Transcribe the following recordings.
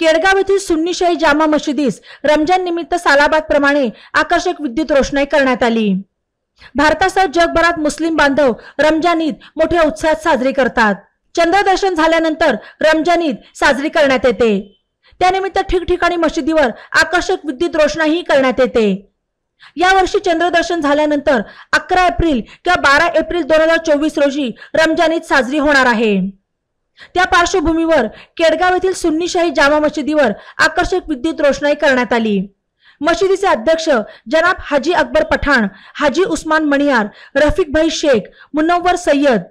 केडगाव येथील सुन्नी शाही जामा मशिदीस रमजान निमित्त सालाबाद प्रमाणे आकर्षक विद्युत रोषणाई करण्यात आली। भारतासह जगभरात मुस्लिम बांधव रमजान ईद मोठ्या उत्साहात साजरी करतात। चंद्रदर्शन झाल्यानंतर रमजान ईद साजरी करण्यात येते। त्यानिमित्त ठिकठिकाणी मशिदीवर आकर्षक विद्युत रोषणाई करण्यात येते। या वर्षी चंद्रदर्शन झाल्यानंतर 11 एप्रिल किंवा 12 एप्रिल 2024 रोजी रमजान ईद साजरी होणार आहे। त्या पार्श्वभूमीवर केडगाव येथील सुन्नी शाही जामा मशिदीवर आकर्षक विद्युत रोषणाई करण्यात आली। मशिदीचे अध्यक्ष जनाब हाजी अकबर पठाण, हाजी उस्मान मणियार, रफीक भाई शेख, मुनव्वर सय्यद,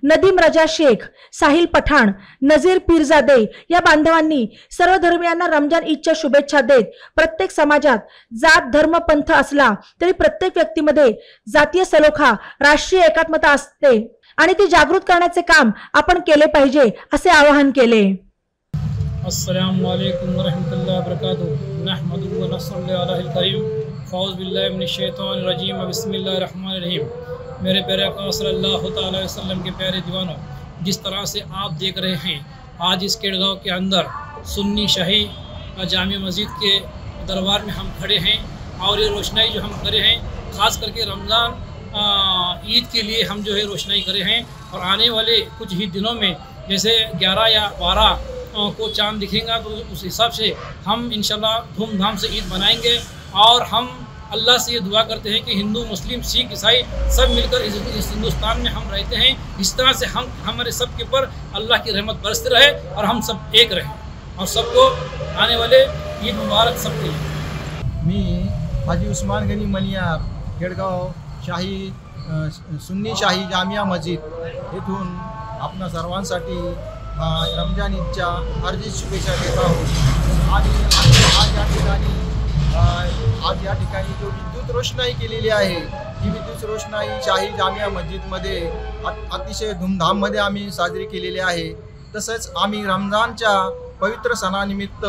नदीम रजा शेख, साहिल पठाण, नजीर पीरजादे या बांधवांनी सर्व धर्मियांना रमजान ईदच्या शुभेच्छा देत प्रत्येक समाजात जात धर्म पंथ असला तरी प्रत्येक व्यक्तीमध्ये जातीय सलोखा राष्ट्रीय एकात्मता असते आणि ती जागृत करण्याचे काम आपण केले पाहिजे असे आवाहन केले। अस्सलामु अलैकुम व रहमतुल्लाहि व बरकातुहू नहमदुहु व नसल्ली अलैहिल करीम फ़ौज़ बिल्लाहि मिनश शैतानिर रजीम बिस्मिल्लाहिर रहमानिर रहीम। मेरे प्यारे आका सल्लल्लाहु तआला अलैहि वसल्लम के प्यारे दीवानों, जिस तरह से आप देख रहे हैं आज इस केडगांव के अंदर सुन्नी शाही जामिया मस्जिद के दरबार में हम खड़े हैं और ये रोशनाई जो हम करे हैं ख़ास करके रमज़ान ईद के लिए हम जो है रोशनाई करे हैं और आने वाले कुछ ही दिनों में जैसे 11 या 12 को चांद दिखेगा तो उस हिसाब से हम इंशाल्लाह धूमधाम से ईद मनाएंगे और हम अल्लाह से ये दुआ करते हैं कि हिंदू मुस्लिम सिख ईसाई सब मिलकर इस हिंदुस्तान में हम रहते हैं। इस तरह से हम हमारे सब के ऊपर अल्लाह की रहमत बरसते रहे और हम सब एक रहें और सबको आने वाले ईद मुबारक सबके लिए। मी हाजी उस्मान गनी मणियार, केडगाव शाही सुन्नी शाही जामिया मस्जिद येथून आपणा सर्वांसाठी रमजान ईदच्या हार्दिक शुभेच्छा देत आहोत। आज या ठिकाणी जो विद्युत रोषणाई केलेली आहे ही विद्युत रोषणाई शाही जामिया मस्जिदमध्ये अतिशय धूमधाममध्ये आम्ही साजरी केलेली आहे। तसंच आम्ही रमजानच्या पवित्र सणानिमित्त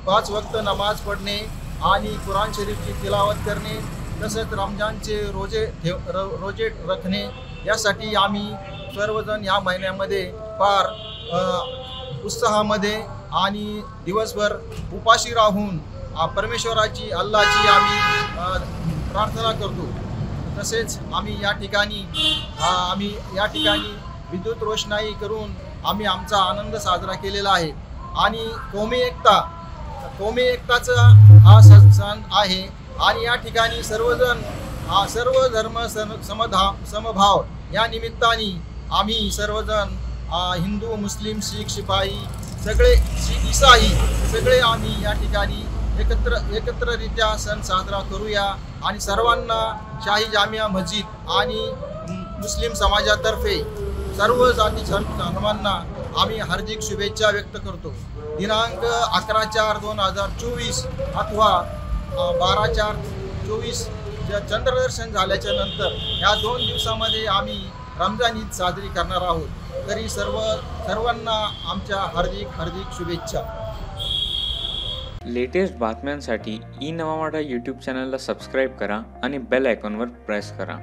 5 वक्त नमाज पढ़ने आणि कुरान शरीफची तिलावत करणे तसंच रमजानचे रोजे रखणे यासाठी आम्ही सर्वजण या महिन्यामध्ये फार उत्साहामध्ये आणि दिवसभर उपाशी राहून परमेश्वराची अल्लाहची आम्ही प्रार्थना करतो। तसेच आम्ही या ठिकाणी विद्युत रोषणाई करून आम्ही आमचा आनंद साजरा केलेला आहे आणि कौमी एकताचा हा सण आहे आणि या ठिकाणी सर्वजण सर्व धर्म समभाव या निमित्ताने आम्ही सर्वजण हिंदू मुस्लिम शीख शिपाई सगळे शीख ईसाई सगळे आम्ही या ठिकाणी एकत्ररित्या सण साजरा करूया आणि सर्वांना शाही जामिया मस्जिद आणि मुस्लिम समाजातर्फे सर्व जाती धर्मांना आम्ही हार्दिक शुभेच्छा व्यक्त करतो। दिनांक 11/4/2024 अथवा 12/4/24 चंद्रदर्शन झाल्याच्या नंतर या 2 दिवसामध्ये आम्ही रमजान ईद साजरी करणार आहोत। तरी सर्वांना आमच्या हार्दिक शुभेच्छा। लेटेस्ट बातम्यांसाठी ई नवा मराठा यूट्यूब चॅनलला सबस्क्राईब करा आणि बेल आयकॉनवर प्रेस करा।